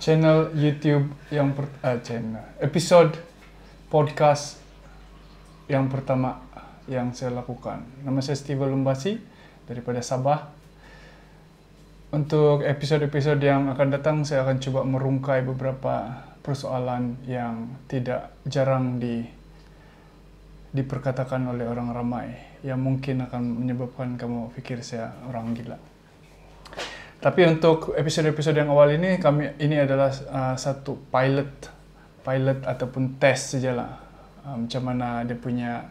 channel YouTube yang episode podcast yang pertama yang saya lakukan. Nama saya Steve Lumbasi daripada Sabah. Untuk episode-episode yang akan datang, saya akan coba merungkai beberapa persoalan yang tidak jarang diperkatakan oleh orang ramai, yang mungkin akan menyebabkan kamu pikir saya orang gila. Tapi untuk episode-episode yang awal ini, ini adalah satu pilot ataupun tes sajalah. Macam mana dia punya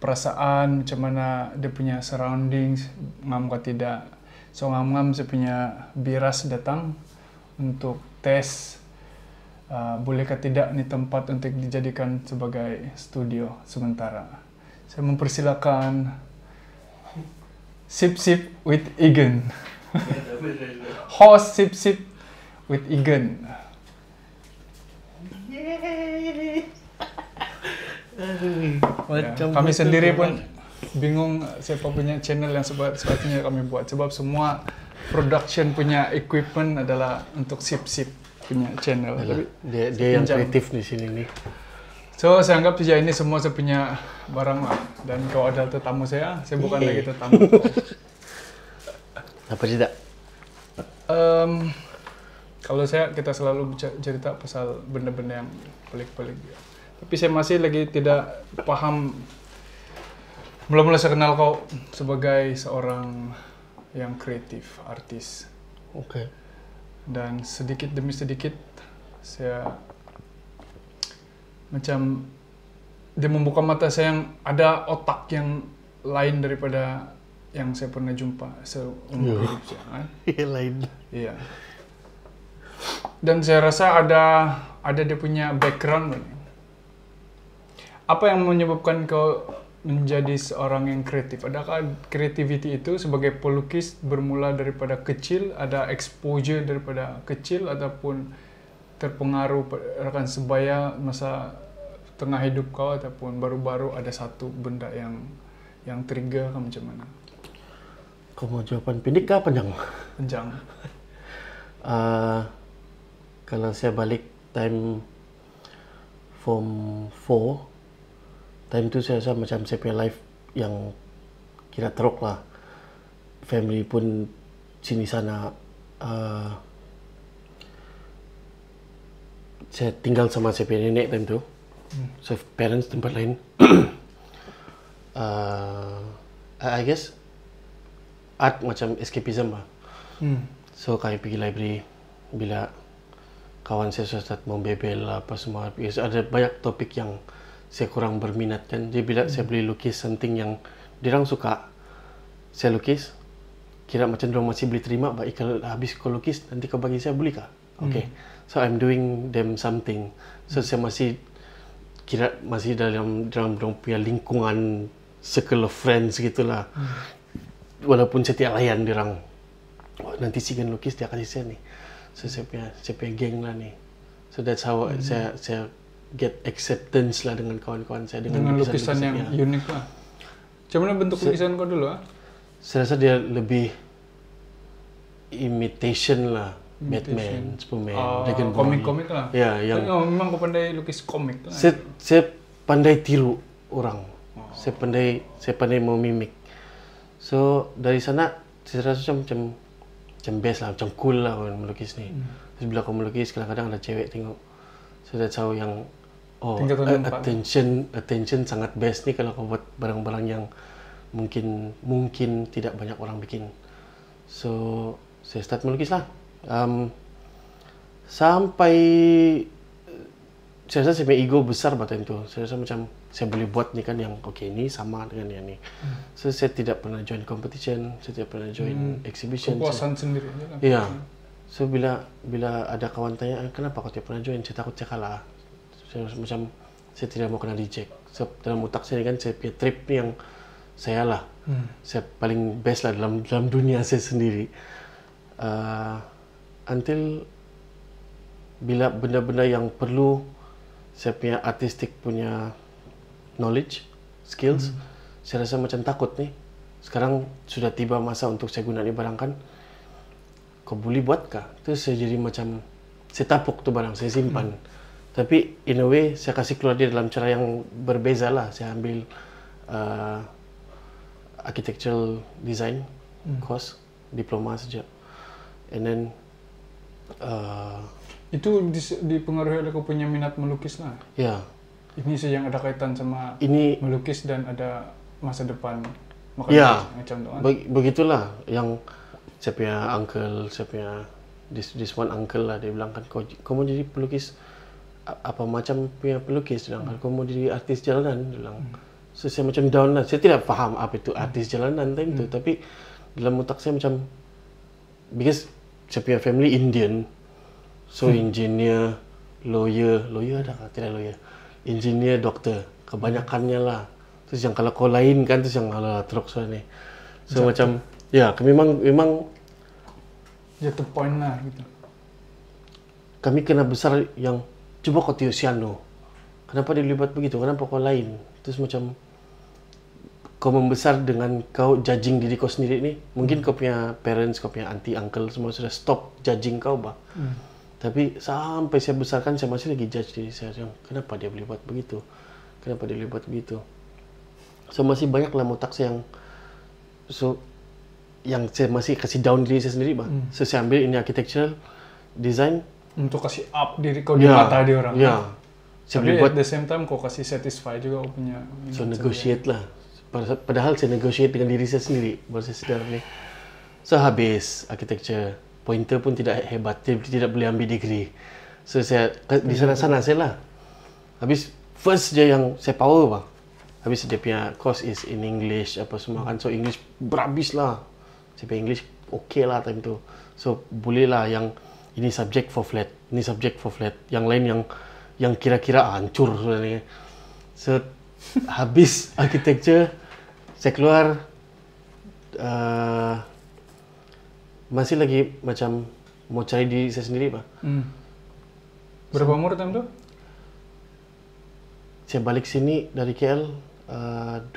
perasaan, macam mana dia punya surroundings, ngam atau tidak. So ngam saya punya biras datang untuk tes bolehkah tidak ni tempat untuk dijadikan sebagai studio sementara. Saya mempersilakan Sip Sip with Egan. Host Sip Sip with Egan. Kami sendiri pun bingung siapa punya channel yang sepatutnya kami buat, sebab semua production punya equipment adalah untuk Sip Sip punya channel. Tapi dia yang kreatif di sini nih. So saya anggap saja ini semua saya punya barang lah, dan kau adalah tetamu saya bukan lagi tetamu. Apa tidak? Kalau kita selalu cerita pasal benda-benda yang pelik-pelik. Tapi saya masih lagi tidak paham. Mula-mula saya kenal kau sebagai seorang yang kreatif, artis. Oke. Dan sedikit demi sedikit saya macam dia membuka mata saya yang ada otak yang lain daripada yang saya pernah jumpa seumur hidup saya. Kan? Lain. Iya. Dan saya rasa ada dia punya background. Apa yang menyebabkan kau menjadi seorang yang kreatif? Adakah creativity itu sebagai pelukis bermula daripada kecil, ada exposure daripada kecil, ataupun terpengaruh rekan sebaya masa tengah hidup kau, ataupun baru-baru ada satu benda yang trigger kau macam mana? Kau mau jawaban pendek kah panjang? Panjang. Kalau saya balik time form 4, time tu saya rasa macam saya punya life yang kira teruk lah. Family pun sini sana. Saya tinggal sama saya punya nenek time tu. So parents tempat lain. I guess art macam escapism lah. So kami pergi library bila kawan saya sudah start membebel lah apa semua. Because ada banyak topik yang saya kurang berminat kan. Jadi bila saya boleh lukis something yang diorang suka, saya lukis, kira macam diorang masih boleh terima, baik kalau habis kau lukis, nanti kau bagi saya, boleh kah? Okay. So I'm doing them something. So saya masih kira masih dalam diorang punya lingkungan circle of friends gitulah. Walaupun saya tidak layan diorang. Oh, nanti si Gen lukis dia kasih saya ni. So saya punya geng lah ni. So that's how saya get acceptance lah dengan kawan-kawan saya dengan lukisan yang unik lah. Macam mana bentuk lukisan kau dulu? Saya rasa dia lebih imitation lah. Batman, Superman, Dragon Ball. Komik-komik lah. Ya, yang memang kau pandai lukis komik lah. Saya pandai tiru orang. Saya pandai memimik. So dari sana saya rasa macam best lah, macam cool lah orang melukis ni. Terus bila kau melukis, kadang-kadang ada cewek tengok. So that's how yang attention sangat best ni kalau kau buat barang-barang yang mungkin tidak banyak orang bikin. So saya start melukis lah. Sampai saya rasa saya punya ego besar pada time tu. Saya rasa macam saya boleh buat ni kan yang okay ni sama dengan yang ni. So saya tidak pernah join competition, saya tidak pernah join exhibition. Kepuasan sendiri kan. Ya. So bila ada kawan tanya kenapa kau tidak pernah join, saya takut saya kalah. Saya macam saya tidak mau kena reject. So dalam otak saya kan saya punya trip ni yang saya lah. Saya paling best lah dalam dunia saya sendiri. Until bila benda-benda yang perlu saya punya artistic punya knowledge, skills, saya rasa macam takut ni. Sekarang sudah tiba masa untuk saya guna ni barang kan. Kau boleh buat kah? Terus saya jadi macam saya tapuk tuh barang, saya simpan. Tapi in a way saya kasih keluar dia dalam cara yang berbeza lah. Saya ambil architectural design course, diploma saja. And then itu dipengaruhi oleh kau punya minat melukis lah. ya. Ini sih yang ada kaitan sama Ini melukis dan ada masa depan. ya, Macam tu kan. begitulah yang saya punya uncle, saya punya this one uncle lah, dia bilang kan kau mau jadi pelukis apa macam punya pelukis, dia bilang kau mau jadi artis jalanan, dia bilang. So saya macam down lah, saya tidak faham apa itu artis jalanan time itu, tapi dalam otak saya macam because saya punya family Indian, so engineer, lawyer ada kah? Tidak lawyer, engineer, doktor, kebanyakannya lah. Terus yang kalau kau lain kan, terus yang ala teruk soal ni. So macam ya, memang jatuh point lah gitu. kami kena besar yang coba kau tiup siano. Kenapa dia libat begitu? Kenapa kau lain? Terus macam kau membesar dengan kau judging diri kau sendiri ni. Mungkin kau punya parents, kau punya auntie, uncle semua sudah stop judging kau bah. Tapi sampai saya besarkan saya masih lagi judge diri saya. Kenapa dia boleh buat begitu? Kenapa dia boleh buat begitu? So masih banyak lah otak saya yang saya masih kasih down diri saya sendiri bah. So saya ambil ini architectural design untuk kasih up diri kau di mata dia orang. Ya. Tapi at the same time kau kasih satisfy juga kau punya. So negotiate lah. Padahal saya negotiate dengan diri saya sendiri. Baru saya sedar ni. So habis architecture, pointer pun tidak hebat, tidak boleh ambil degree. So saya di sana-sana saya lah. Habis first je yang saya power bang. Habis dia punya course is in English apa semua kan. So English berhabis lah. Saya punya English okay lah time tu. So boleh lah yang ini subject for flat, ini subject for flat. Yang lain yang kira-kira hancur sebenarnya. So habis architecture saya keluar masih lagi macam mau cari diri saya sendiri pak. Berapa umur time tu? Saya balik sini dari KL 2004,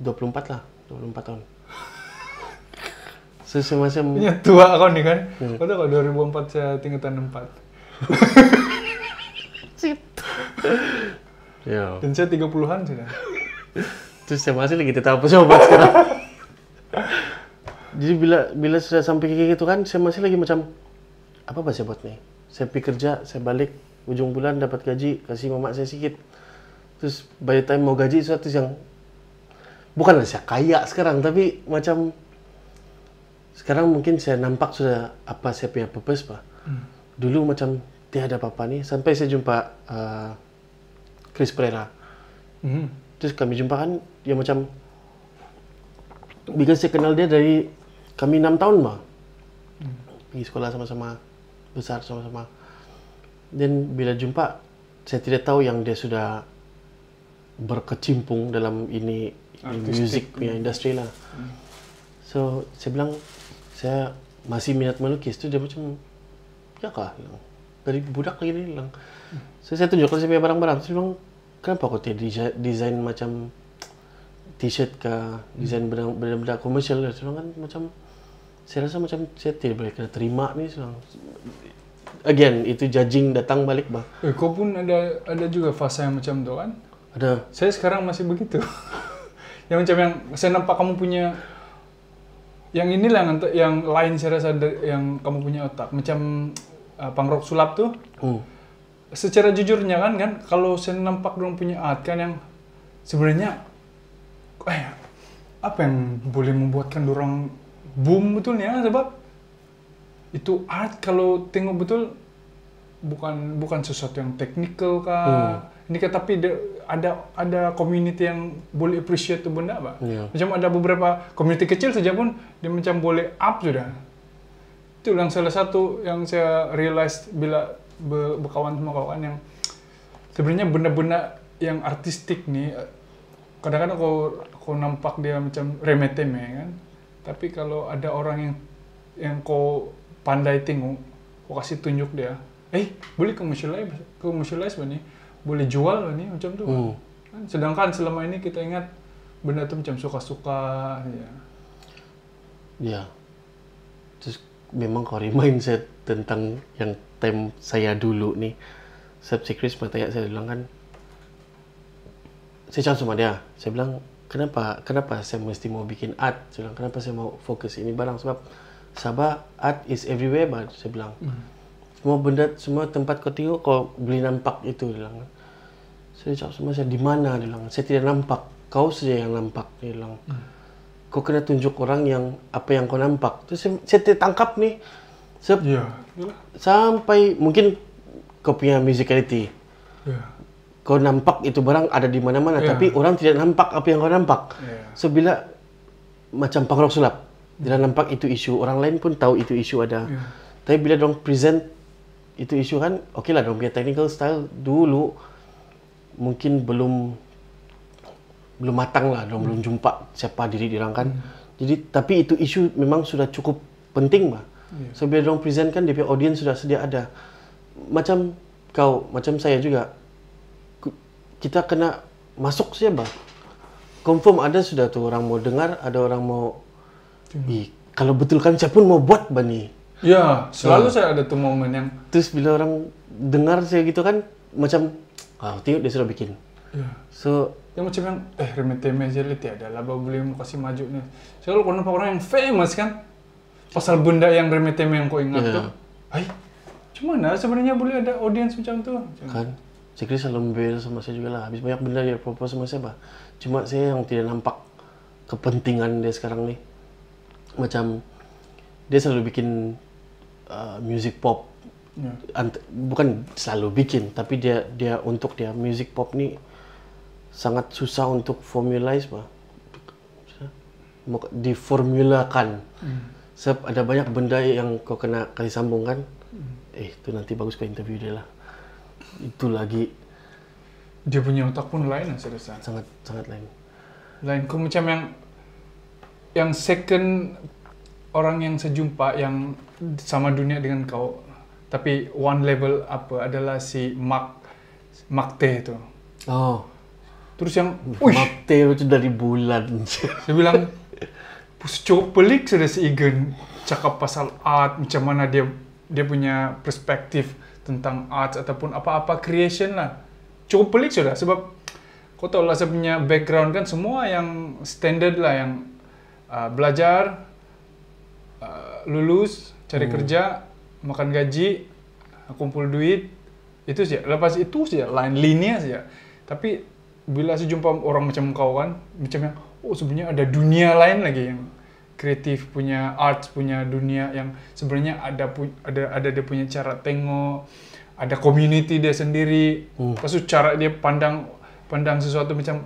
24 lah, 24 tahun. So saya macam ya, tua kau ni kan? Kau tahu kalau 2004 saya tingkatan 4. ya. Dan saya 30-an sudah. Terus saya masih lagi tetap coba sekarang. Jadi bila sudah sampai kayak gitu kan, saya masih lagi macam apa saya buat nih? Saya pergi kerja, saya balik ujung bulan dapat gaji, kasih mamak saya sikit. Terus by the time mau gaji suatu yang bukanlah saya kaya sekarang, tapi macam sekarang mungkin saya nampak sudah apa saya punya purpose pak. Dulu macam tiada apa-apa nih, sampai saya jumpa Chris Pereira. Terus kami jumpa kan, dia macam because saya kenal dia dari kami 6 tahun bah. Pergi sekolah sama-sama, besar sama-sama. Dan bila jumpa, saya tidak tahu yang dia sudah berkecimpung dalam ini music punya industri lah. So saya bilang saya masih minat melukis tu, dia macam ya kah? Dari budak lagi ni bilang. So saya tunjukkan saya punya barang-barang. Saya bilang kenapa kau tidak design macam t-shirt ke, design benda-benda komersial? Saya bilang kan macam saya rasa macam saya tidak boleh kena terima ni. Saya bilang again itu judging datang balik bah. Kau pun ada juga fase yang macam tu kan? Ada. Saya sekarang masih begitu. Yang macam yang saya nampak kamu punya yang inilah yang lain saya rasa yang kamu punya otak macam punk rock sulap tuh. Secara jujurnya kan kalau saya nampak dorang punya art kan yang sebenarnya apa yang boleh membuatkan dorang boom betulnya, sebab itu art kalau tengok betul bukan sesuatu yang teknikal kah. Ini kan tapi ada community yang boleh appreciate tu benda pak. Macam ada beberapa community kecil saja pun dia macam boleh up sudah. Itu yang salah satu yang saya realize bila berkawan sama kawan yang sebenarnya benda-benda yang artistik nih kadang-kadang kau nampak dia macam remeh-temeh kan. Tapi kalau ada orang yang kau pandai tengok, kau kasih tunjuk dia, boleh commercialize nih, boleh jual nih macam tu. Sedangkan selama ini kita ingat benda tu macam suka-suka ya. Ya. Terus memang kau remind saya tentang yang time saya dulu nih. Sebab si Chris tanya saya bilang kan, saya cakap sama dia, saya bilang kenapa saya mesti mau bikin art? Saya bilang kenapa saya mau fokus ini barang, sebab Sabah art is everywhere, saya bilang. Semua benda, semua tempat kau tengok kau boleh nampak itu, dia bilang. Saya cakap sama saya, di mana? Dia bilang, saya tidak nampak, kau saja yang nampak, dia bilang. Kau kena tunjuk orang yang apa yang kau nampak. Terus saya tertangkap nih. Sampai mungkin kau punya musicality. Kau nampak itu barang ada di mana-mana, tapi orang tidak nampak apa yang kau nampak. So bila macam punk rock sulap, tidak nampak itu isu, orang lain pun tahu itu isu ada. Tapi bila dong present itu isu kan, okey lah, dong punya technical style dulu mungkin belum matang lah, dong belum jumpa siapa diri dirang kan. Jadi tapi itu isu memang sudah cukup penting lah. So bila dong present kan, dia punya audience sudah sedia ada. Macam kau, macam saya juga, kita kena masuk saja bah. Confirm ada sudah tuh orang mau dengar, ada orang mau kalau betul kan saya pun mau buat bani. Ya, selalu saya ada tuh momen yang terus bila orang dengar saya gitu kan, macam tengok dia sudah bikin. So yang macam yang remeh-temeh aja lah, tiada lah boleh mau kasih maju nih. Saya kalau nampak orang yang famous kan, pasal benda yang remeh-temeh yang kau ingat tuh. Cuman sebenarnya boleh ada audience macam tuh. Kan, si Chris selalu membela sama saya juga lah. Habis banyak benda dia propose sama saya bah. Cuma saya yang tidak nampak kepentingan dia sekarang nih. Macam dia selalu bikin music pop. Bukan selalu bikin, tapi dia untuk dia music pop nih sangat susah untuk formalize bah. Diformulakan. Sebab ada banyak benda yang kau kena kasih sambung kan. Itu nanti bagus kau interview dia lah. Itu lagi dia punya otak pun lain saya rasa. Sangat lain. Kau macam yang second orang yang saya jumpa yang sama dunia dengan kau, tapi one level apa adalah si Mark T itu. Terus yang Mark T itu dari bulan. Saya bilang cukup pelik sudah si Egan cakap pasal art, macam mana dia punya perspektif tentang art ataupun apa-apa creation lah. Cukup pelik sudah, sebab kau tahu lah saya punya background kan semua yang standard lah, yang belajar, lulus, cari kerja, makan gaji, kumpul duit, itu saja. Lepas itu saja, lain linear saja. Tapi bila saya jumpa orang macam kau kan, macam yang sebenarnya ada dunia lain lagi yang kreatif, punya arts, punya dunia yang sebenarnya ada dia punya cara tengok, ada community dia sendiri. Lepas itu cara dia pandang sesuatu macam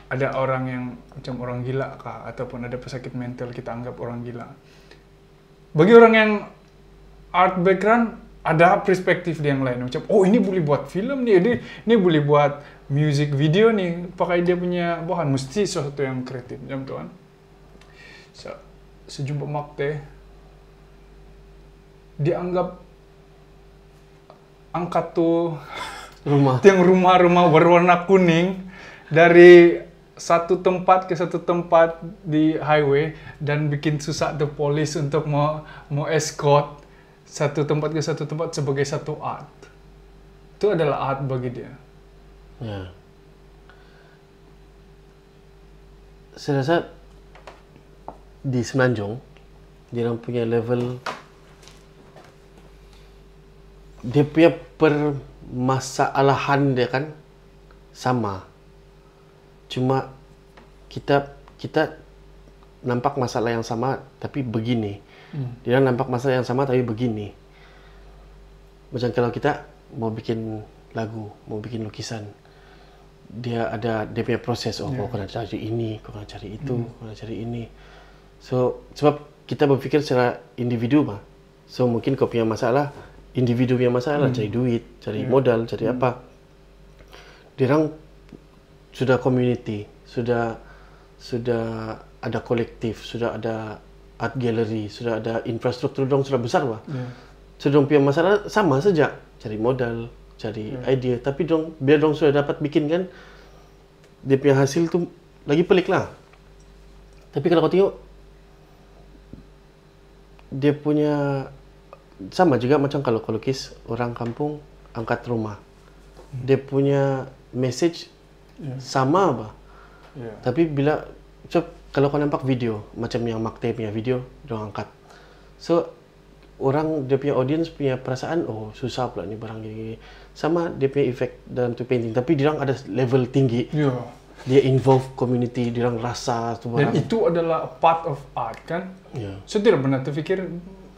ada orang yang macam orang gila kah, ataupun ada pesakit mental kita anggap orang gila. Bagi orang yang art background ada perspektif dia yang lain, macam ini boleh buat film nih, ini boleh buat music video nih, pakai dia punya bahan, mesti sesuatu yang kreatif macam tu kan. Sejumpa Mark T, dianggap angkat tuh tiang rumah berwarna kuning dari satu tempat ke satu tempat di highway dan bikin susah the police untuk mau escort satu tempat ke satu tempat sebagai satu art. Itu adalah art bagi dia. Ya. Saya rasa di Semenanjung dia punya level, dia punya permasalahan dia kan sama. Cuma kita nampak masalah yang sama tapi begini. Dia nampak masalah yang sama tapi begini. Macam kalau kita mau bikin lagu, mau bikin lukisan, dia punya proses. Kau kena cari ini, kau kena cari itu, kau kena cari ini. So sebab kita berfikir secara individu mah. So mungkin kau punya masalah, individu punya masalah, cari duit, cari modal, cari apa. Dirang sudah community, sudah ada kolektif, sudah ada art gallery, sudah ada infrastruktur, dong sudah besar bah. So dong punya masalah sama saja, cari modal, cari idea, tapi biar dong sudah dapat bikin kan, dia punya hasil tu lagi pelik lah. Tapi kalau kau tengok dia punya sama juga macam kalau lukis orang kampung angkat rumah. Dia punya message sama apa. Tapi bila kalau kau nampak video macam yang Makte punya video dia angkat. So orang dia punya audience punya perasaan oh susah pula ni barang gini. Sama dia punya efek dalam tu painting tapi dia orang ada level tinggi. Dia involve community, dia orang rasa tu barang. Dan itu adalah a part of art kan? Saya tidak pernah terfikir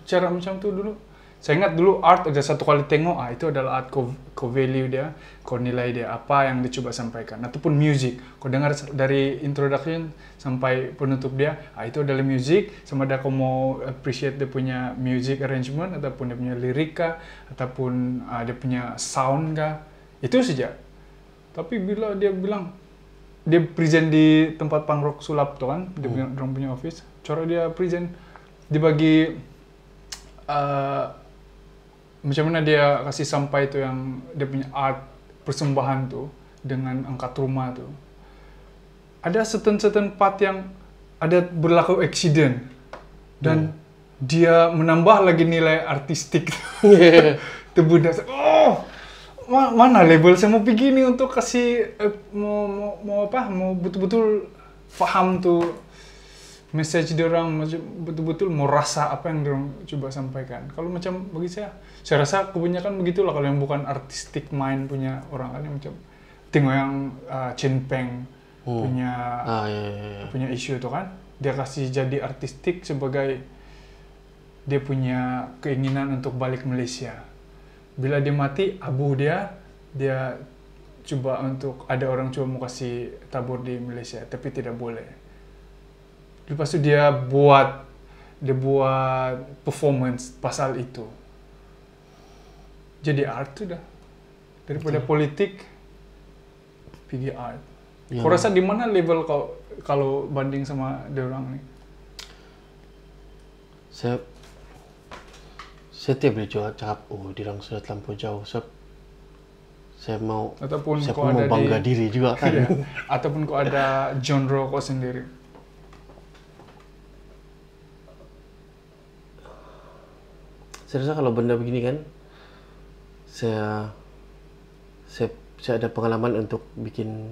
cara macam tu dulu. Saya ingat dulu art ada satu kali tengok, itu adalah art kau value dia, kau nilai dia, apa yang dia coba sampaikan. Ataupun music, kau dengar dari introduction sampai penutup dia, itu adalah music, sama ada kau mau appreciate dia punya music arrangement, ataupun dia punya lirika, ataupun dia punya sound kah, itu saja. Tapi bila dia bilang, dia present di tempat pangrok sulap tu kan, dia punya office, cara dia present, dia bagi macam mana dia kasih sampai tu yang dia punya art persembahan tu dengan angkat rumah tu. Ada certain part yang ada berlaku accident dan dia menambah lagi nilai artistik. Terbunda. Oh, mana label saya mau pergi ni untuk kasih mau betul-betul faham tu message dia orang, betul-betul mau rasa apa yang dia orang coba sampaikan. Kalau macam bagi saya rasa kebanyakan begitulah kalau yang bukan artistic mind punya orang kan, macam tengok yang Chen Peng punya punya isu tu kan, dia kasih jadi artistik sebagai dia punya keinginan untuk balik Malaysia. Bila dia mati, abu dia coba untuk ada orang coba mau kasih tabur di Malaysia, tapi tidak boleh. Lepas tu dia buat performance pasal itu. Jadi art tu dah. Daripada politik pergi art. Kau rasa di mana level kau kalau banding sama dia orang ni? Saya tidak boleh cakap dia orang sudah terlampau jauh. Saya mau bangga diri juga kan. Ataupun kau ada genre kau sendiri. Saya rasa kalau benda begini kan, saya ada pengalaman untuk bikin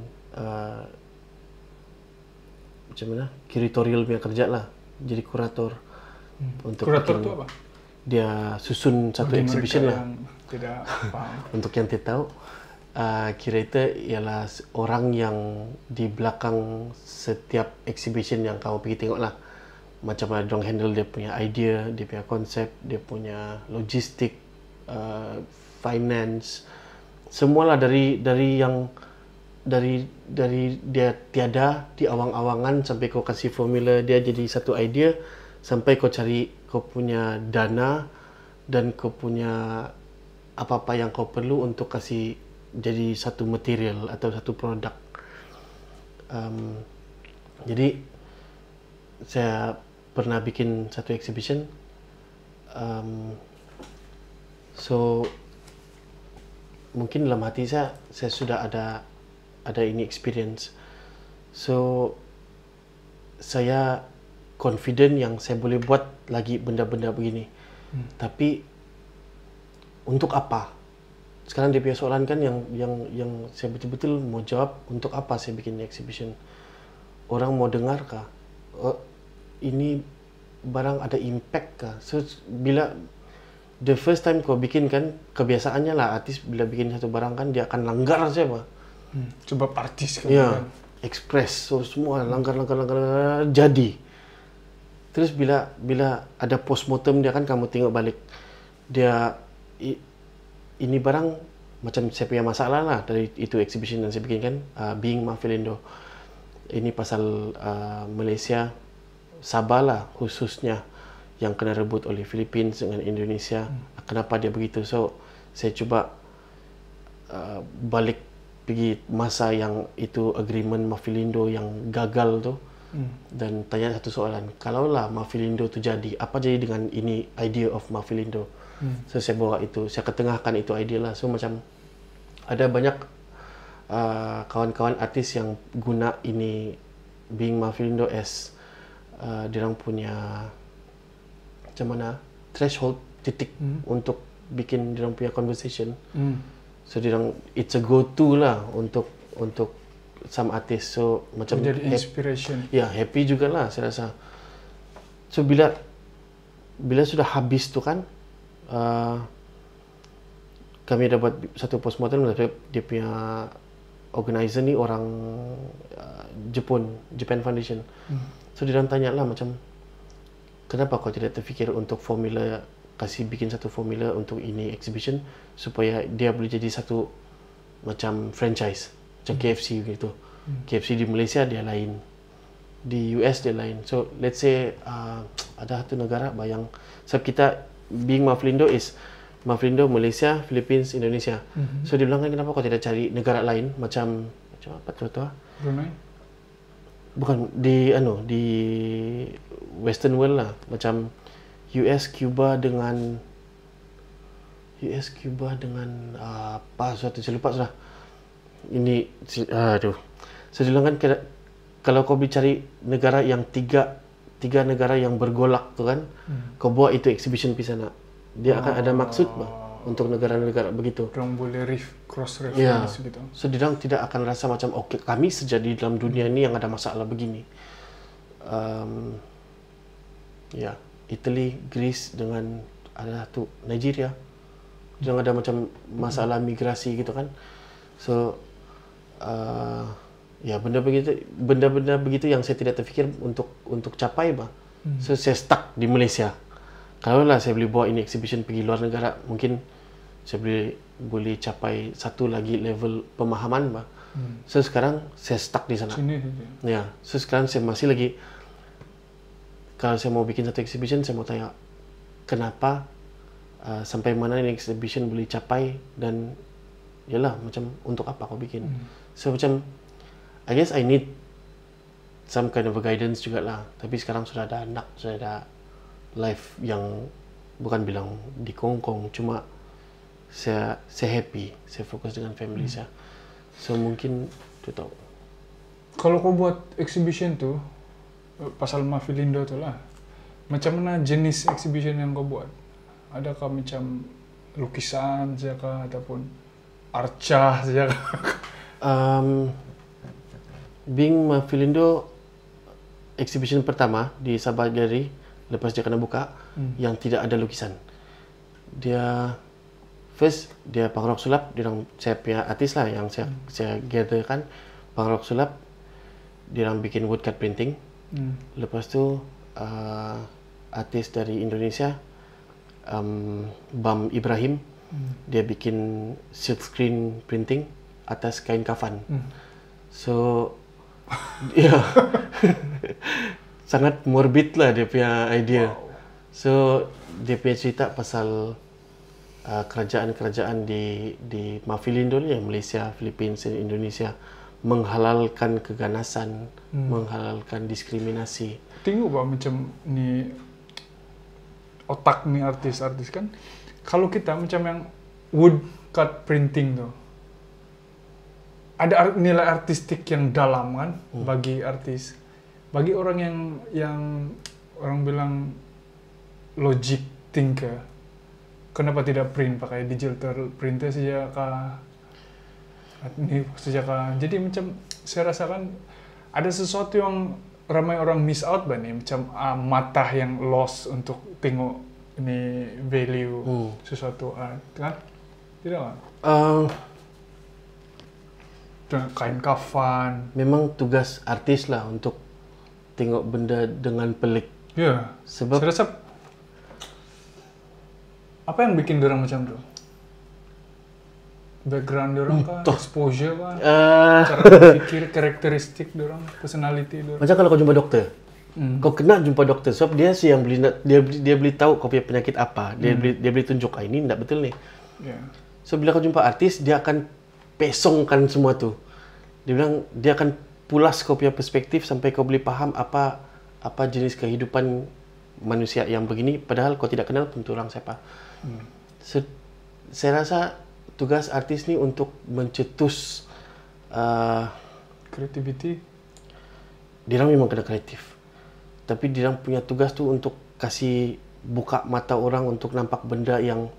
macam mana curatorial punya kerja lah, jadi kurator. Untuk kurator tu apa? Dia susun satu exhibition lah. Tidak paham. Untuk yang tidak tahu, curator ialah orang yang di belakang setiap exhibition yang kamu pergi tengok lah. Macam mana dia handle dia punya idea, dia punya konsep, dia punya logistik, finance, semualah dari dia tiada di awang-awangan sampai kau kasih formula dia jadi satu idea, sampai kau cari kau punya dana dan kau punya apa-apa yang kau perlu untuk kasih jadi satu material atau satu produk. Jadi saya pernah bikin satu exhibition, so mungkin dalam hati saya sudah ada ini experience, so saya confident yang saya boleh buat lagi benda-benda begini. Tapi untuk apa? Sekarang dia punya soalan kan yang saya betul-betul mau jawab, untuk apa saya bikin exhibition? Orang mau dengar kah? Ini barang ada impact kah? So bila the first time kau bikin kan, kebiasaannya lah artis bila bikin satu barang kan dia akan langgar siapa? Sebab artis kan. Ya, express, so semua langgar jadi. Terus bila ada postmortem dia kan, kamu tengok balik dia ini barang macam saya punya masalah lah dari itu exhibition yang saya bikin kan, Being Mafilindo. Ini pasal Malaysia, Sabah lah khususnya, yang kena rebut oleh Philippines dengan Indonesia. Kenapa dia begitu? So saya cuba balik pergi masa yang itu agreement Mafilindo yang gagal tu, dan tanya satu soalan, kalaulah Mafilindo tu jadi, apa jadi dengan ini idea of Mafilindo? So saya bawa itu, saya ketengahkan itu idea lah. So macam ada banyak kawan-kawan artis yang guna ini Being Mafilindo as diorang punya macam mana threshold titik untuk bikin diorang punya conversation. So diorang it's a go-to lah untuk some artist. So macam jadi inspiration. Ya, happy jugalah saya rasa. So bila sudah habis tu kan, kami ada buat satu postmortem. Dia punya organizer ni orang Japan Foundation. So dia tanya lah macam, kenapa kau tidak terfikir untuk kasih bikin satu formula untuk ini exhibition supaya dia boleh jadi satu macam franchise macam KFC gitu. KFC di Malaysia dia lain, di US dia lain. So let's say ada satu negara bayang, sebab kita being Maflindo, Malaysia, Philippines, Indonesia. So dia bilang, kenapa kau tidak cari negara lain macam apa contoh? Brunei? Bukan, di Western world lah, macam US, Cuba dengan apa suatu saya lupa sudah. Ini So dia bilang kan, kalau kau cari negara yang tiga negara yang bergolak tu kan, kau buat itu exhibition di sana. Dia akan ada maksud untuk negara-negara begitu. Orang boleh cross reference gitu. So dia tidak akan rasa macam okay, kami saja di dalam dunia ini yang ada masalah begini. Italy, Greece dengan ada tu Nigeria. Dia ada macam masalah migrasi gitu kan. So benda-benda begitu yang saya tidak terfikir untuk capai bah. So saya stuck di Malaysia. Kalau lah saya boleh bawa ini exhibition pergi luar negara, mungkin saya boleh capai satu lagi level pemahaman bah. So sekarang saya stuck di sana. Ya, so sekarang saya masih lagi, kalau saya mau bikin satu exhibition, saya mau tanya kenapa, sampai mana ini exhibition boleh capai, dan yalah macam untuk apa kau bikin. So macam I guess I need some kind of a guidance jugalah. Tapi sekarang sudah ada anak, sudah ada life yang bukan bilang di kongkong, cuma saya happy, saya fokus dengan family saya. So mungkin tu tahu. Kalau kau buat exhibition tu pasal Maflindo tu lah, macam mana jenis exhibition yang kau buat? Adakah macam lukisan saja kah ataupun arca saja kah? Being Maflindo exhibition pertama di Sabah Gallery, lepas dia kena buka, yang tidak ada lukisan. Dia punk rock sulap, saya punya artis lah yang saya gather kan, punk rock sulap, dia bikin woodcut printing. Lepas tu artis dari Indonesia, Bam Ibrahim, dia bikin silk screen printing atas kain kafan. So sangat morbid lah dia punya idea. So dia punya cerita pasal kerajaan-kerajaan di Maflindo ni, Malaysia, Philippines dan Indonesia, menghalalkan keganasan, menghalalkan diskriminasi. Tengok bah macam ni otak ni artis-artis kan. Kalau kita macam yang woodcut printing tu, ada nilai artistik yang dalam kan bagi artis. Bagi orang yang orang bilang logic thinker, kenapa tidak print pakai digital printer saja kah? Ini saja kah? Jadi macam saya rasakan ada sesuatu yang ramai orang miss out bah nih, macam mata yang lost untuk tengok ini value sesuatu art kan? Tidak kan? Kain kafan. Memang tugas artis lah untuk tengok benda dengan pelik. Ya. Sebab saya rasa apa yang bikin orang macam tu? Background orang kah? Exposure kah? Cara berfikir, karakteristik orang, personality orang. Macam kalau kau jumpa doktor, kau kena jumpa doktor sebab dia yang dia boleh tahu kau punya penyakit apa. Dia boleh tunjuk ini tidak betul ni. Yeah. So bila kau jumpa artis, dia akan pesongkan semua tu. Dia bilang dia akan pulas kau punya perspektif sampai kau boleh faham apa jenis kehidupan manusia yang begini, padahal kau tidak kenal tentu orang siapa. So, saya rasa tugas artis ni untuk mencetus creativity. Dia memang kena kreatif, tapi dia punya tugas tu untuk kasih buka mata orang untuk nampak benda yang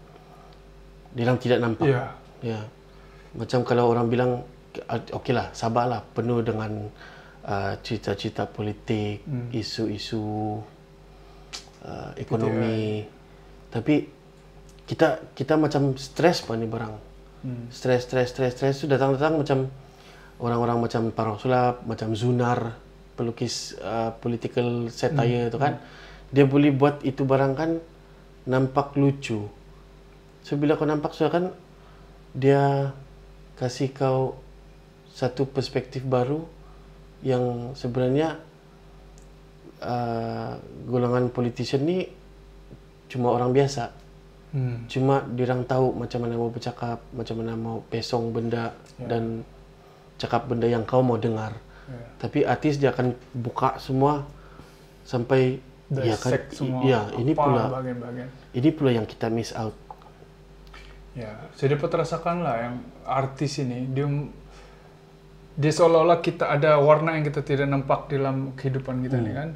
diorang tidak nampak. Ya. Macam kalau orang bilang, okeylah, sabarlah, penuh dengan cerita-cerita politik, isu-isu ekonomi. Tapi kita macam stres pa ni barang. Stres tu datang macam orang-orang macam Parok Sulap, macam Zunar, pelukis political satire tu kan. Dia boleh buat itu barang kan nampak lucu. So bila kau nampak sudah kan dia kasih kau satu perspektif baru yang sebenarnya golongan politician ni cuma orang biasa. Cuma diorang tahu macam mana mau bercakap, macam mana mau pesong benda dan cakap benda yang kau mau dengar. Tapi artis dia akan buka semua sampai dissect semua ini pula bagian-bagian. Ini pula yang kita miss out. Ya, saya dapat rasakan lah yang artis ini dia seolah-olah kita ada warna yang kita tidak nampak dalam kehidupan kita nih kan.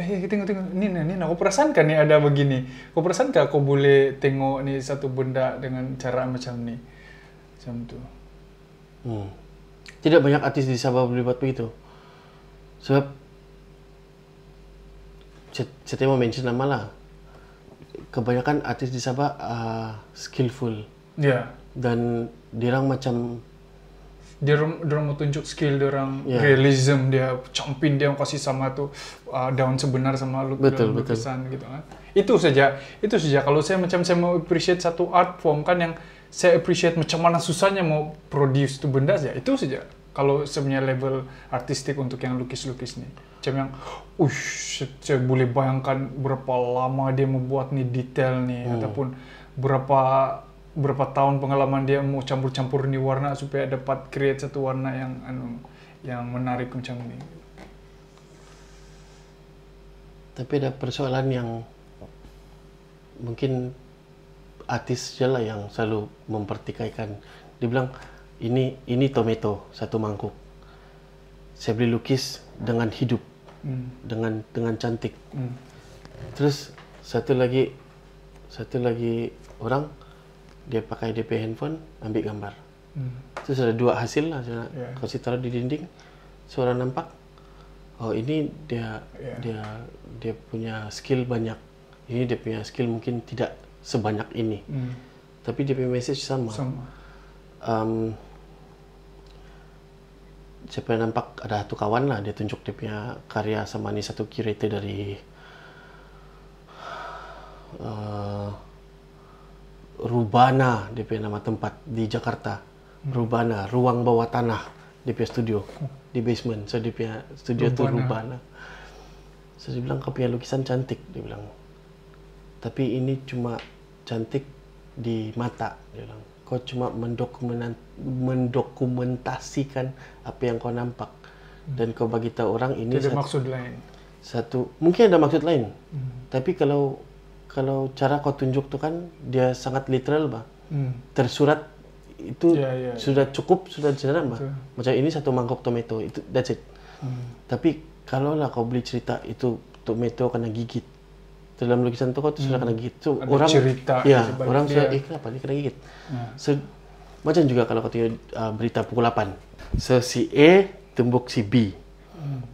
Tengok ini aku perasan kan nih ada begini. Kau perasan kah kau boleh tengok nih satu benda dengan cara macam ni, macam tu. Tidak banyak artis di Sabah boleh buat begitu. Sebab saya mau mention nama lah. Kebanyakan artis di Sabah skillful. Dan diorang macam diorang mau tunjuk skill diorang, realism dia, campin dia kasih sama tu daun sebenar sama lukisan gitu kan. Itu saja. Kalau saya mau appreciate satu art form kan yang saya appreciate macam mana susahnya mau produce tu benda saja. Itu saja. Kalau sebenarnya level artistik untuk yang lukis-lukis ni. Macam yang, saya boleh bayangkan berapa lama dia membuat ni detail ni, ataupun berapa tahun pengalaman dia mau campur-campur ni warna supaya dapat create satu warna yang menarik macam ni. Tapi ada persoalan yang mungkin artis je lah yang selalu mempertikaikan. Dia bilang, ini tomato satu mangkuk. Saya boleh lukis dengan hidup, dengan cantik. Terus satu lagi orang dia pakai DP handphone ambil gambar. Terus ada dua hasil lah. Kalau saya taruh di dinding, seorang nampak, oh ini dia punya skill banyak. Ini dia punya skill mungkin tidak sebanyak ini. Tapi dia punya message sama. Saya pernah nampak ada satu kawan lah, dia tunjuk dia punya karya sama ni satu curator dari Rubana, dia punya nama tempat di Jakarta. Rubana, ruang bawah tanah, dia punya studio di basement. So dia punya studio tu Rubana. So dia bilang, kau punya lukisan cantik, dia bilang. Tapi ini cuma cantik di mata, dia bilang. Kau cuma mendokumentasikan apa yang kau nampak. Dan kau bagi tahu orang ini ada maksud lain. Mungkin ada maksud lain. Tapi kalau cara kau tunjuk tu kan dia sangat literal bah. Tersurat itu sudah cukup, sudah jelas bah. Macam ini satu mangkok tomato, itu that's it. Tapi kalau lah kau beli cerita itu tomato kena gigit. Dalam lukisan tu kau tu sudah kena gigit. So ada orang cerita orang sudah kenapa dia kena gigit. So macam juga kalau kau tengok berita pukul 8. So si A tembuk si B.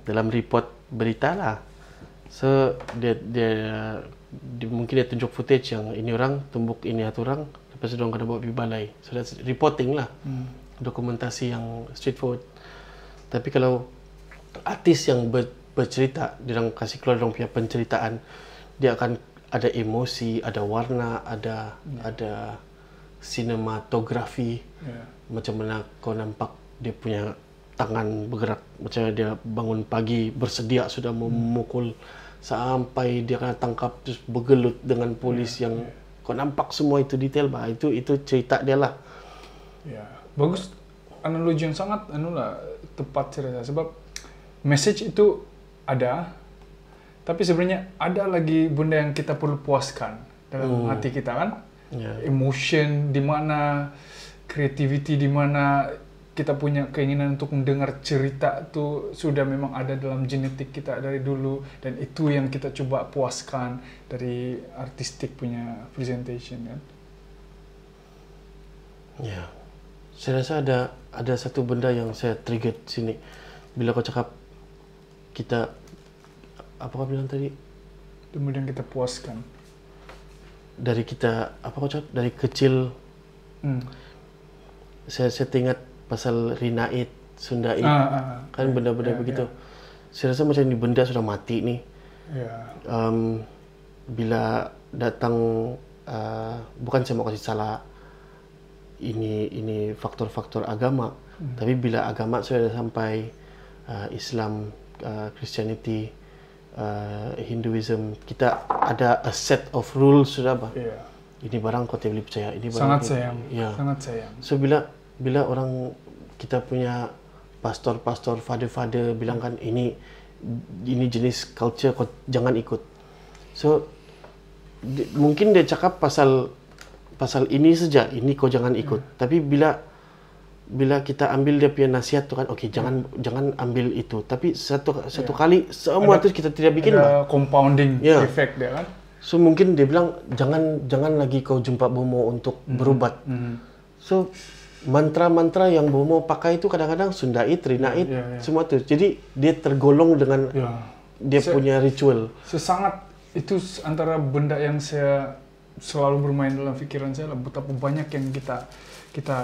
Dalam report berita lah. So dia mungkin dia tunjuk footage yang ini orang tembuk ini satu orang, lepas tu orang kena bawa pergi balai. So that's reporting lah. Dokumentasi yang straightforward. Tapi kalau artis yang bercerita, dia orang kasih keluar dia punya penceritaan, dia akan ada emosi, ada warna, ada sinematografi. Macam mana kau nampak dia punya tangan bergerak, macam mana dia bangun pagi bersedia sudah memukul sampai dia kena tangkap terus bergelut dengan polis yang kau nampak semua itu detail bah. Itu cerita dia lah. Bagus, analogi yang sangat tepat cerita, sebab message itu ada, tapi sebenarnya ada lagi benda yang kita perlu puaskan dalam hati kita kan. Emotion di mana, creativity di mana, kita punya keinginan untuk mendengar cerita tuh sudah memang ada dalam genetik kita dari dulu, dan itu yang kita coba puaskan dari artistik punya presentation kan. Ya, saya rasa ada satu benda yang saya trigger sini bila kau cakap kita, apa kau bilang tadi? Kemudian kita puaskan. Dari kita, apa kau cakap? Dari kecil, saya teringat pasal Rinait, Sundait, kan benda-benda begitu. Saya rasa macam ni benda sudah mati ni. Bila datang, bukan saya mau kasih salah ini faktor-faktor agama, tapi bila agama sudah sampai Islam, Christianity, Hinduism, kita ada a set of rules sudah bah. Ini barang kau tidak boleh percaya. Ini barang sangat sayang. Sangat sayang. So bila orang kita punya pastor, father bilang kan ini jenis culture kau jangan ikut. So mungkin dia cakap pasal ini saja, ini kau jangan ikut. Tapi bila kita ambil dia punya nasihat tu kan, okey jangan ambil itu. Tapi satu kali semua tu kita tidak bikin ada compounding effect dia kan. So mungkin dia bilang jangan lagi kau jumpa bomo untuk berubat. So mantra-mantra yang bomo pakai itu kadang-kadang Sundait, Rinait, semua tu. Jadi dia tergolong dengan dia punya ritual. Sangat itu antara benda yang saya selalu bermain dalam fikiran saya lah, betapa banyak yang kita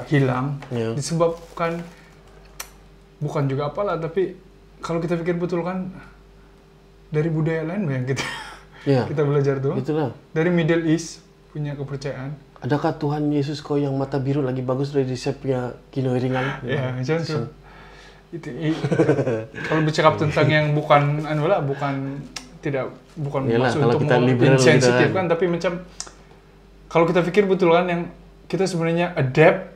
hilang disebabkan bukan juga apalah, tapi kalau kita pikir betul kan dari budaya lain yang kita belajar tuh. Itulah. Dari Middle East punya kepercayaan. Adakah Tuhan Yesus kau yang mata biru lagi bagus dari saya punya kino ringan? Ya, macam tu. Kalau bercakap tentang yang bukan yalah, maksud untuk insensitif kan, tapi macam kalau kita pikir betul kan yang kita sebenarnya adapt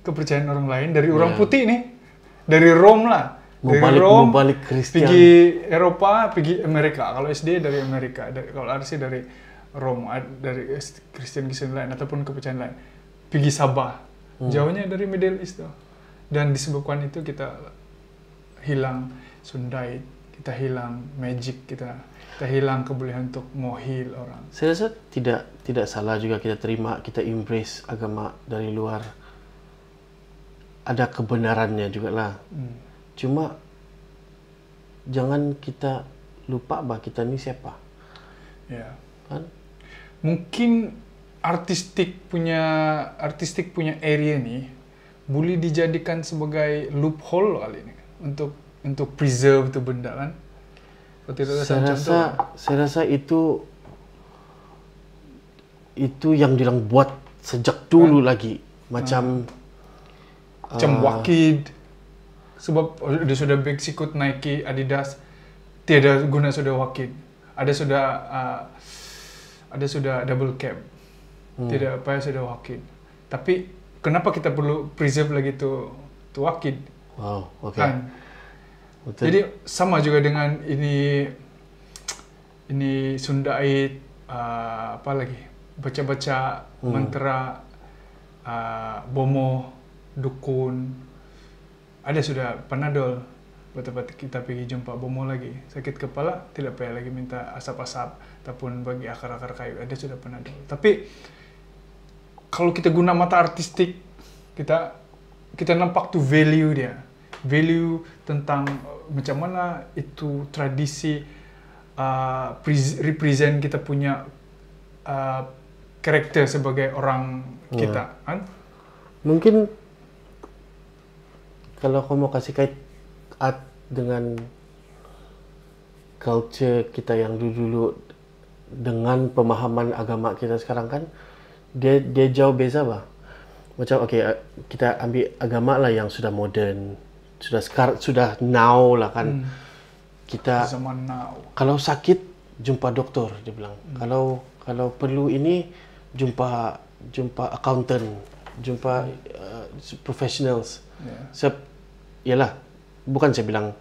kepercayaan orang lain dari orang putih nih, dari Rome lah. Dari Rome, pergi Eropa, pergi Amerika. Kalau SD dari Amerika, kalau RC dari Rome, dari Kristen lain ataupun kepercayaan lain. Pergi Sabah, jauhnya dari Middle East tuh. Dan disebabkan itu kita hilang Sundait, kita hilang magic kita hilang kebolehan untuk mohil orang. Saya rasa tidak salah juga kita terima, kita embrace agama dari luar. Ada kebenarannya juga lah. Cuma jangan kita lupa bah kita ni siapa. Ya. Kan? Mungkin artistik punya area ni boleh dijadikan sebagai loophole kali ni untuk preserve tu benda kan. Saya rasa itu yang dilang buat sejak dulu lagi macam Wakid. Sebab dia sudah sikut Nike, Adidas, tiada guna sudah Wakid. Ada sudah double cap. Tidak payah sudah Wakid. Tapi kenapa kita perlu preserve lagi tu Wakid? Wow, okey. Kan? Betul. Jadi sama juga dengan ini Sundait, apa lagi? Baca-baca mantra, bomo, dukun. Ada sudah Panadol. Betul-betul kita pergi jumpa bomo lagi. Sakit kepala, tidak payah lagi minta asap-asap ataupun bagi akar-akar kayu. Ada sudah Panadol. Tapi kalau kita guna mata artistik, kita nampak tu value dia. Value tentang macam mana itu tradisi represent kita punya karakter sebagai orang kita kan. Mungkin kalau kau mau kasih kait art dengan culture kita yang dulu dengan pemahaman agama kita sekarang kan dia jauh beza bah. Macam okey kita ambil agama lah yang sudah modern, sudah now lah kan. Kita zaman now. Kalau sakit jumpa doktor dia bilang. Kalau perlu ini jumpa accountant, jumpa professionals. Yalah, bukan saya bilang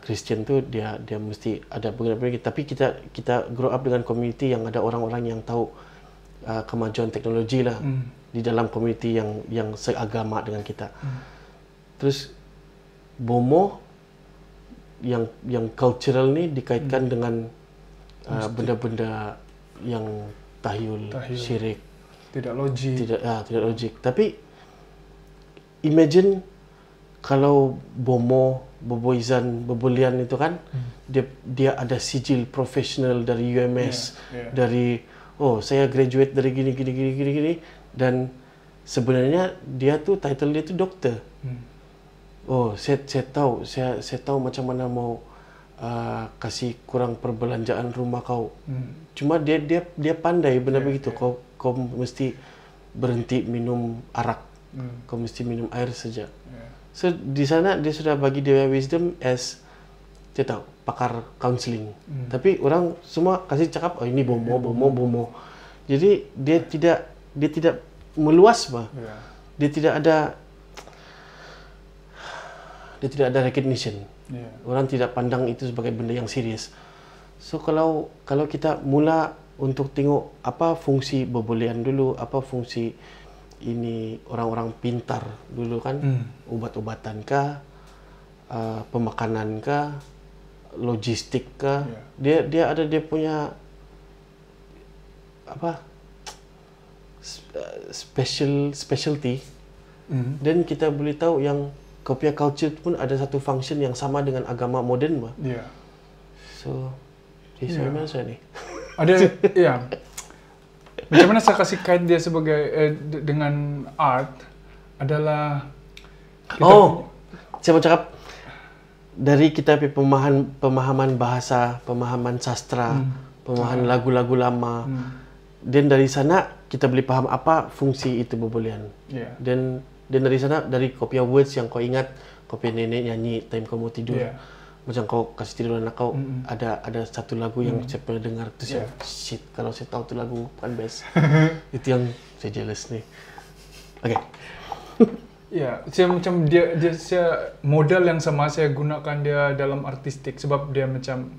Christian tu dia mesti ada begini, tapi kita grow up dengan community yang ada orang-orang yang tahu kemajuan teknologi lah di dalam community yang seagama dengan kita. Terus Bomo yang cultural ni dikaitkan dengan benda-benda yang tahyul, syirik, tidak logik. Tidak logik. Tapi imagine kalau Bomo, Boboizan, Bobolian itu kan dia ada sijil profesional dari UMS, dari saya graduate dari gini dan sebenarnya dia tuh title dia tuh doktor. Saya tahu macam mana mau kasih kurang perbelanjaan rumah kau. Cuma dia pandai benda begitu. Kau mesti berhenti minum arak. Kau mesti minum air saja. So di sana dia sudah bagi dia wisdom as saya tahu pakar counseling. Tapi orang semua kasih cakap ini bomo. Jadi dia tidak meluas bah. Dia tidak ada recognition. Orang tidak pandang itu sebagai benda yang serius. So kalau kita mula untuk tengok apa fungsi Bobolian dulu, apa fungsi ini orang-orang pintar dulu kan, ubat-obatan kah, pemakanan kah, logistik kah, dia ada dia punya apa specialty. Dan kita boleh tahu yang Kopiah culture pun ada satu function yang sama dengan agama moden, bah. So, mana saya ni? Ada, Macam mana saya kasih kait dia sebagai dengan art adalah saya mau cakap dari kita punya pemahaman bahasa, pemahaman sastra, pemahaman lagu-lagu lama. Dan dari sana kita boleh faham apa fungsi itu Bobolian. Dan dari sana, dari Kopiah words yang kau ingat, Kopiah nenek nyanyi time kamu tidur. Macam kau kasih tidur anak kau, ada satu lagu yang saya pernah dengar tu saya, shit, kalau saya tahu tu lagu bukan best. Itu yang saya jealous ni. Okay. Saya macam dia modal yang sama saya gunakan dia dalam artistik sebab dia macam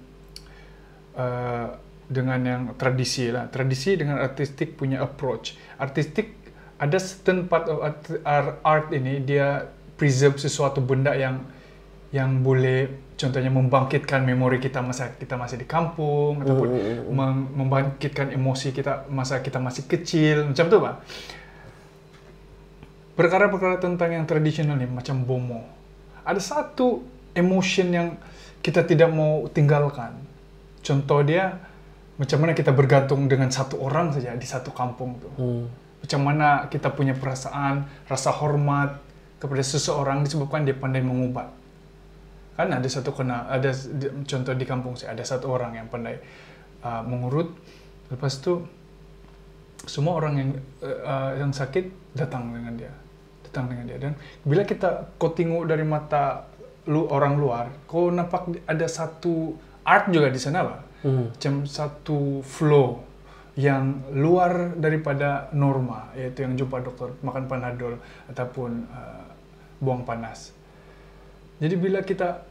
dengan yang tradisi lah. Tradisi dengan artistik punya approach. Artistik ada certain part of art ini dia preserve sesuatu benda yang boleh contohnya membangkitkan memori kita masa kita masih di kampung ataupun membangkitkan emosi kita masa kita masih kecil macam tu Pak. Perkara-perkara tentang yang tradisional ni macam Bomo. Ada satu emotion yang kita tidak mau tinggalkan. Contoh dia macam mana kita bergantung dengan satu orang saja di satu kampung tu. Macam mana kita punya perasaan, rasa hormat kepada seseorang disebabkan dia pandai mengubat. Kan ada contoh di kampung saya, ada satu orang yang pandai mengurut. Lepas tu semua orang yang sakit datang dengan dia. Dan bila kau tengok dari mata orang luar, kau nampak ada satu art juga di sana lah. Macam satu flow yang luar daripada norma, yaitu yang jumpa doktor makan panadol ataupun buang panas. Jadi bila kita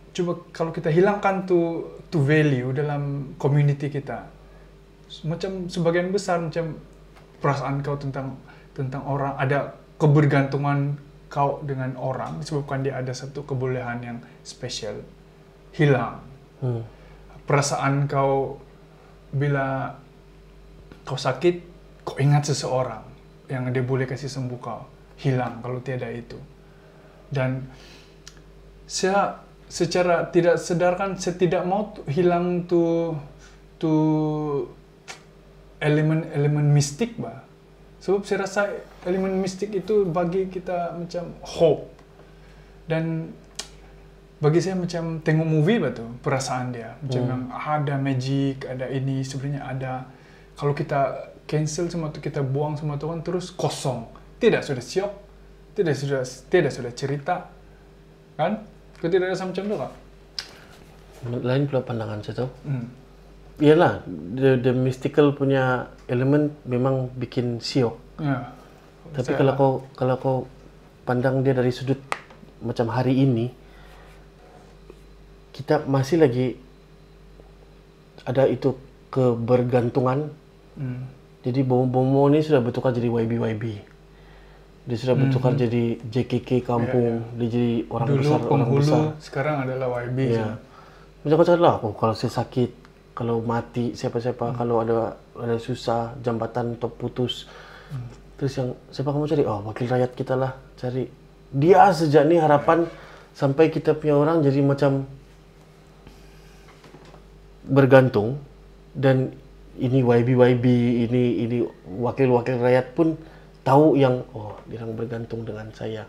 kalau kita hilangkan tu value dalam community kita, macam sebagian besar macam perasaan kau tentang orang, ada kebergantungan kau dengan orang disebabkan dia ada satu kebolehan yang spesial hilang. Perasaan kau bila kau sakit, kau ingat seseorang yang dia boleh kasih sembuh kau, hilang kalau tiada itu. Dan saya secara tidak sedarkan, saya tidak mau hilang tu elemen mistik, bah. Sebab saya rasa elemen mistik itu bagi kita macam hope. Dan bagi saya macam tengok movie bah tu, perasaan dia. Macam yang ada magic, ada ini, sebenarnya ada. Kalau kita cancel semua tu, kita buang semua tu kan terus kosong. Tidak sudah siok, tidak sudah cerita. Kan? Kau tidak rasa macam tu tak? Lain pula pandangan saya tahu. Iyalah, the mystical punya elemen memang bikin siok. Tapi kalau kau pandang dia dari sudut macam hari ini, kita masih lagi ada itu kebergantungan. Jadi Bomo ni sudah bertukar jadi YB. Dia sudah bertukar jadi JKK kampung, dia jadi orang Dulu besar, orang penghulu, besar. sekarang adalah YB. Ya. Macam kata lah, kalau saya sakit, kalau mati siapa-siapa, kalau ada susah, jambatan top putus. Terus yang siapa kamu cari? Oh, wakil rakyat kita lah, cari. Dia sejak ni harapan sampai kita punya orang jadi macam bergantung, dan ini YB ini wakil-wakil rakyat pun tahu yang dia bergantung dengan saya.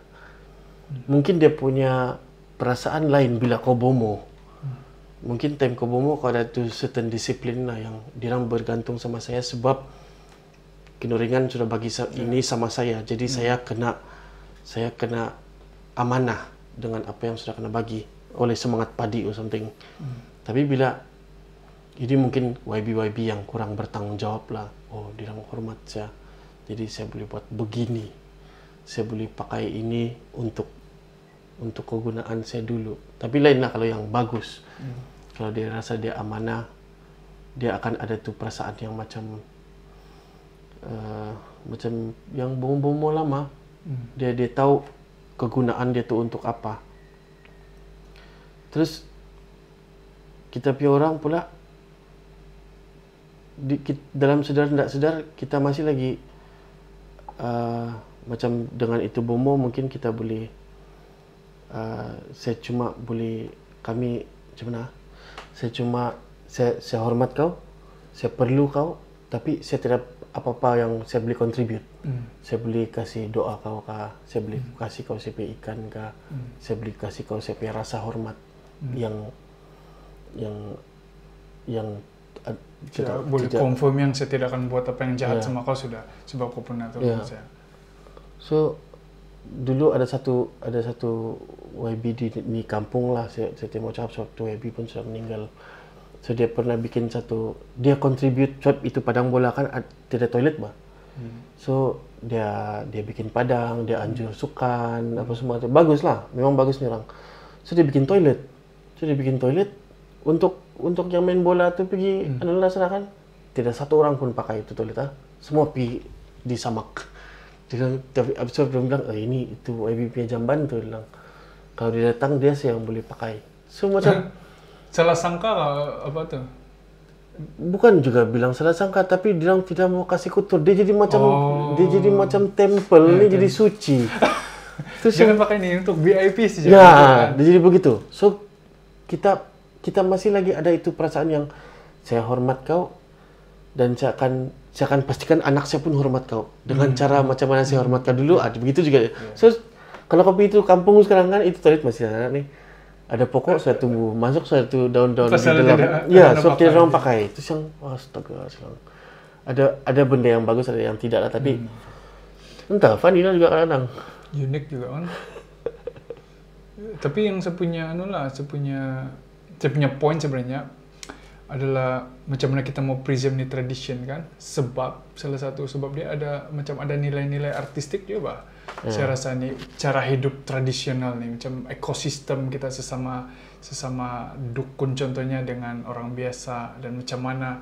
Mungkin dia punya perasaan lain bila kau bomo. Mungkin time kau bomo kau ada tu certain disiplin lah yang dia bergantung sama saya sebab Kinuringan sudah bagi ini sama saya. Jadi saya kena amanah dengan apa yang sudah kena bagi oleh semangat padi or something. Tapi bila ini mungkin YB yang kurang bertanggung jawab lah. Oh, dia hormat saya. Jadi saya boleh buat begini. Saya boleh pakai ini untuk kegunaan saya dulu. Tapi lainlah kalau yang bagus. Kalau dia rasa dia amanah, dia akan ada tu perasaan yang macam yang bomo-bomo lama. Dia tahu kegunaan dia tu untuk apa. Terus kita punya orang pula dalam sedar tidak sedar kita masih lagi macam dengan itu bomo mungkin kita boleh saya cuma boleh kami macam mana saya hormat kau, saya perlu kau, tapi saya tidak apa-apa yang saya boleh contribute. Saya boleh kasih doa kau kah, saya boleh kasih kau saya punya ikan kah, saya boleh kasih kau saya punya rasa hormat yang Tidak boleh confirm yang saya tidak akan buat apa yang jahat sama kau sudah, sebab kau pernah tolong saya. So dulu ada satu YB di kampung lah, saya tengok cakap sebab tu YB pun sudah meninggal. So dia pernah bikin dia contribute sebab itu padang bola kan tidak toilet bah. So dia bikin padang, dia anjur sukan apa semua tu bagus lah, memang bagus ni orang. So dia bikin toilet. Untuk yang main bola tu pergi adalah serahkan. Tidak satu orang pun pakai itu toilet semua pergi di samak. Tapi abis dia bilang ini itu YB punya jamban tu bilang. Kalau dia datang dia yang boleh pakai. So macam salah sangka apa tu? Bukan juga bilang salah sangka, tapi dia tidak mau kasih kotor. Dia jadi macam temple ni jadi suci. Terus jangan pakai ni untuk VIP saja. Ya, dia jadi begitu. So kita masih lagi ada itu perasaan yang saya hormat kau dan saya akan pastikan anak saya pun hormat kau dengan cara macam mana saya hormat kau dulu. Begitu juga. So kalau kau pergi itu kampung sekarang kan itu toilet masih ada nih. Ada pokok saya tumbuh, masuk satu daun-daun di dalam. Ya, so tidak orang pakai. Terus yang astaga, ada benda yang bagus, ada yang tidak lah. Tapi entah, funny lah juga kadang. Unik juga kan. Tapi yang saya punya point sebenarnya adalah macam mana kita mau preserve ni tradition kan. Sebab salah satu sebab dia ada nilai-nilai artistik juga bah. Saya rasa ni cara hidup tradisional ni macam ekosistem kita sesama dukun contohnya dengan orang biasa, dan macam mana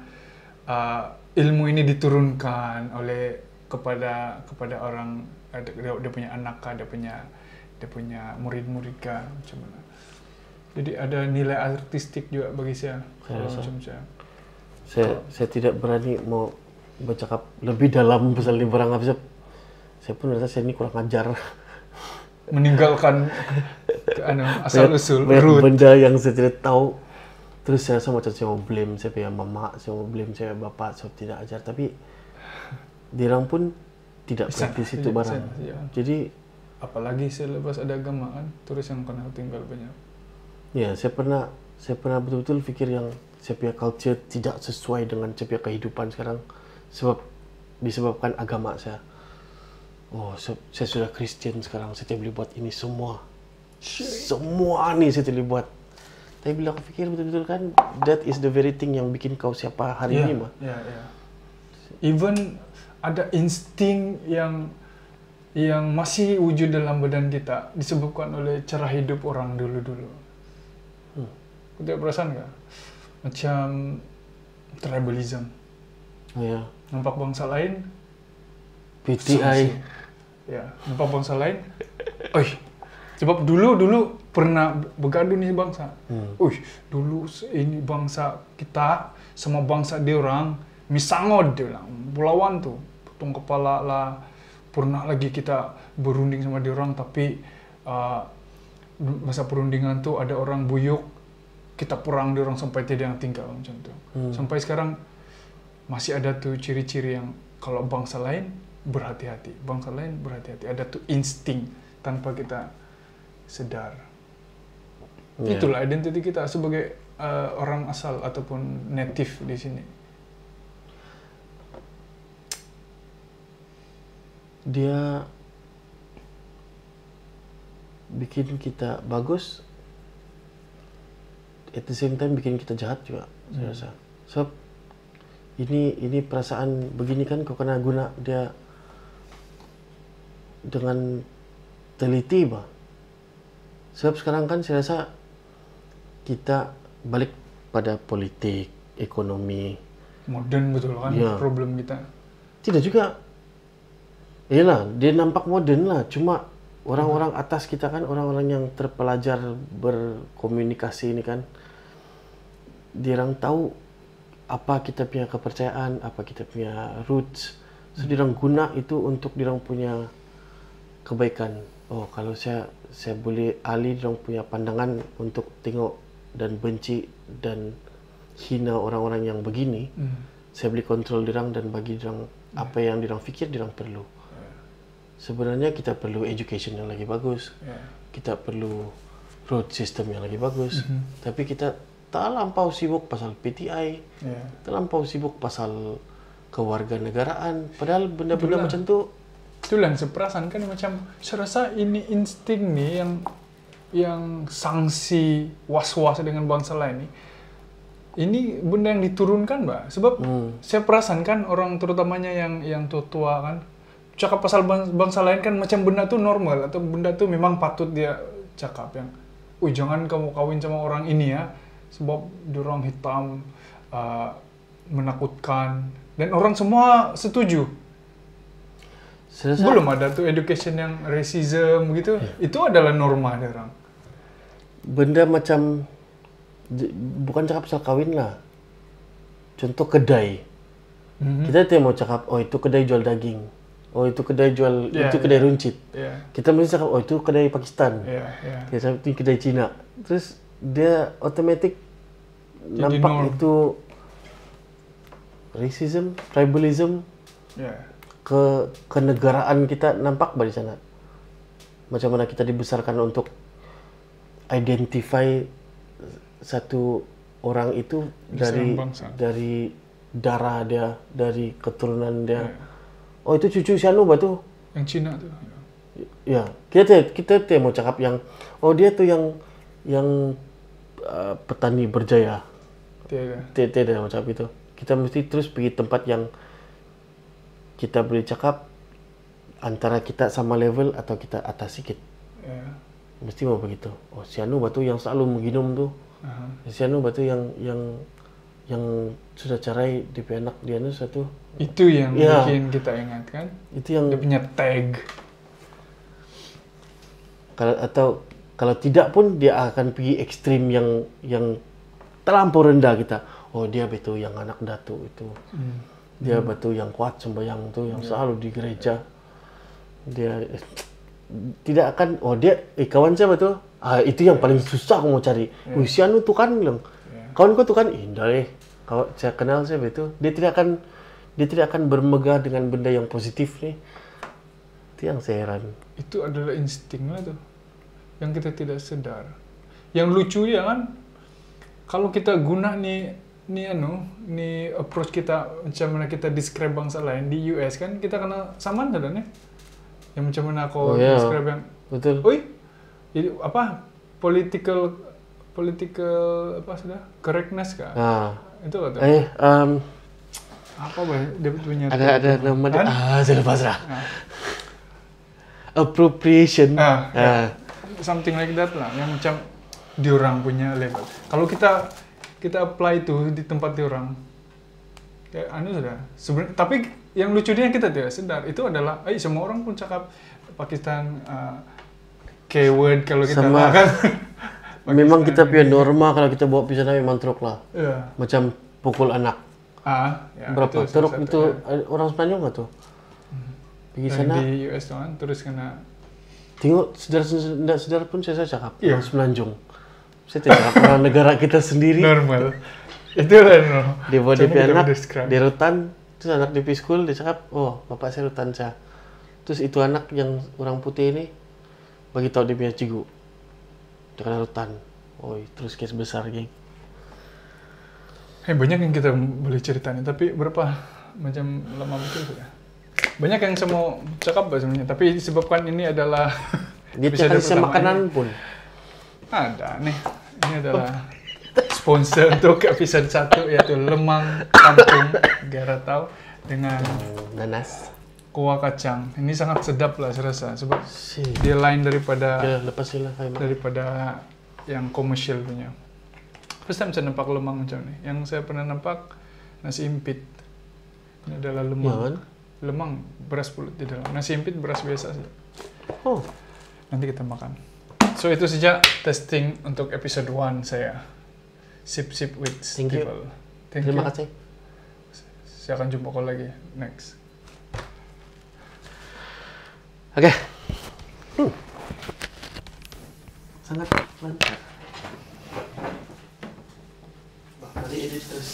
ilmu ini diturunkan oleh kepada orang dia punya anak kah, dia punya murid-murid kah, macam mana. Jadi ada nilai artistik juga bagi saya. Saya tidak berani mau bercakap lebih dalam pasal ni barang apa. Saya pun rasa saya ni kurang ajar. Meninggalkan asal-usul, root. Benda yang saya tidak tahu. Terus saya rasa macam saya mau blame saya punya mama, saya mau blame saya bapak, saya tidak ajar. Tapi diorang pun tidak praktis itu barang. Jadi apalagi selepas ada agama kan, terus yang kena tinggal banyak. Ya, saya pernah betul-betul fikir yang saya punya culture tidak sesuai dengan saya punya kehidupan sekarang disebabkan agama saya. Oh, saya sudah Kristian sekarang, saya boleh buat ini semua. Semua ni saya boleh buat. Tapi bila aku fikir betul-betul kan, that is the very thing yang bikin kau siapa hari ini mah. Ya. Even ada insting yang masih wujud dalam badan kita disebabkan oleh cara hidup orang dulu-dulu. Kau tidak perasan nggak? Macam tribalism. Ya. Nampak bangsa lain, PTI. Ya, jumpa bangsa lain. Oi, sebab dulu pernah bergaduh nih bangsa. Dulu ini bangsa kita sama bangsa dia orang misangod dia bilang. Bulawan tuh, potong kepala lah. Pernah lagi kita berunding sama dia orang, tapi masa perundingan tuh ada orang buyuk, kita perang dia orang sampai tidak yang tinggal macam tuh. Sampai sekarang masih ada tuh ciri-ciri yang kalau bangsa lain berhati-hati, ada tuh insting tanpa kita sedar. Itulah identiti kita sebagai orang asal ataupun native di sini. Dia bikin kita bagus, at the same time bikin kita jahat juga, saya rasa. So, ini perasaan begini kan kau kena guna dia dengan teliti, bah. Sebab sekarang kan saya rasa kita balik pada politik, ekonomi. Modern betul kan problem kita. Tidak juga. Iyalah, dia nampak modern lah. Cuma orang-orang atas kita kan, orang-orang yang terpelajar berkomunikasi ini kan, dia orang tahu apa kita punya kepercayaan, apa kita punya roots. So, dia orang guna itu untuk dia orang punya kebaikan. Oh, kalau saya boleh alih dia orang punya pandangan untuk tengok dan benci dan hina orang-orang yang begini, saya boleh kontrol dia orang dan bagi dia orang apa yang dia orang fikir dia orang perlu. Sebenarnya kita perlu education yang lagi bagus, kita perlu road system yang lagi bagus, tapi kita terlampau sibuk pasal PTI, terlampau sibuk pasal kewarganegaraan, padahal benda-benda macam tu. Itulah yang seperasan kan macam, saya rasa ini insting nih yang sangsi was-was dengan bangsa lain nih. Ini benda yang diturunkan, Mbak. Sebab saya perasan kan orang terutamanya yang tua-tua kan, cakap pasal bangsa lain kan macam benda tuh normal atau benda tuh memang patut dia cakap yang, jangan kamu kawin sama orang ini ya, sebab dia orang hitam, menakutkan, dan orang semua setuju. Belum ada tuh education yang racism gitu, itu adalah norma dia orang. Benda macam, bukan cakap pasal kawin lah, contoh kedai. Kita tidak mau cakap, itu kedai jual daging. Itu kedai jual, itu kedai runcit. Kita mesti cakap, itu kedai Pakistan. Kita cakap, itu kedai Cina. Terus dia otomatik nampak itu racism, tribalism, kenegaraan kita nampak di sana. Macam mana kita dibesarkan untuk identify satu orang itu dari darah dia, dari keturunan dia. Itu cucu sianu batu. Yang Cina tu. Ya, kita mau cakap yang dia tu yang petani berjaya. Tidak mau cakap itu. Kita mesti terus pergi tempat yang kita boleh cakap antara kita sama level atau kita atas sikit. Mesti mau begitu. Sianu batu yang selalu mengginum tu. Sianu batu yang sudah cerai di anak dia tu satu. Itu yang bikin kita ingat kan? Itu yang dia punya tag. Kalau tidak pun dia akan pergi ekstrim yang terlampau rendah kita. Dia betul yang anak datu itu. Dia betul yang kuat sembahyang tu, yang selalu di gereja. Dia tidak akan dia kawan saya betul. Itu yang paling susah aku mau cari. Sianu tu kan bilang. Kawan kau tu kan indah Kalau saya kenal saya betul. Dia tidak akan bermegah dengan benda yang positif nih. Itu yang saya heran. Itu adalah insting lah tuh, yang kita tidak sadar. Yang lucu ya kan, kalau kita guna nih approach kita macam mana kita describe bangsa lain di US kan, kita kena saman ada nih. Yang macam mana kau describe yang betul. Jadi apa political apa sudah correctness kah? Itu apa tuh? Apa dia punya ada nama dia. Saya lupa lah. Appropriation. Something like that lah, yang macam diorang punya level. Kalau kita apply itu di tempat diorang, kayak sudah. Sebenarnya, tapi yang lucunya kita tidak sadar itu adalah, semua orang pun cakap Pakistan keyword kalau kita Sama, makan. memang kita punya norma kalau kita bawa pisang memang truk lah. Iya. Macam pukul anak. Ya, Berapa? itu Truk salah itu satu, orang Semenanjung nggak tuh? Pergi ya. sana, Di US tuh kan, terus kena tengok saudara pun saya cakap Iya. orang Semenanjung. Saya tidak cakap orang negara kita sendiri. normal. Itu lah normal. Dia bawa Coba DP kita anak, describe. dia rutan, terus anak DP school, dia cakap, oh bapak saya rutan saya. Terus itu anak yang orang putih ini, bagi tahu dia punya cigu. Dia kena rutan. Oh, terus kes besar, geng. Banyak yang kita boleh ceritain, tapi berapa macam lama betul sudah. Banyak yang saya mau cakap sebenarnya, tapi disebabkan ini adalah Dia episode cakap pertama makanan ini. pun. Ada nih. Ini adalah sponsor untuk episode 1 yaitu lemang kampung Garatau dengan Nanas. kuah kacang. Ini sangat sedap lah saya rasa sebab Si. dia lain daripada Ya, lepas sila kayak daripada yang komersial punya. First time saya nampak lemang macam ni. Yang saya pernah nampak nasi impit. Ini adalah lemang. Jangan. Lemang beras pulut di dalam. Nasi impit beras biasa saja. Oh, Nanti kita makan. So itu saja testing untuk episode 1 saya. Sip with Thank you. people. Thank terima you. kasih. Saya akan jumpa kau lagi next. Oke. Sangat mantap. Tadi edit terus.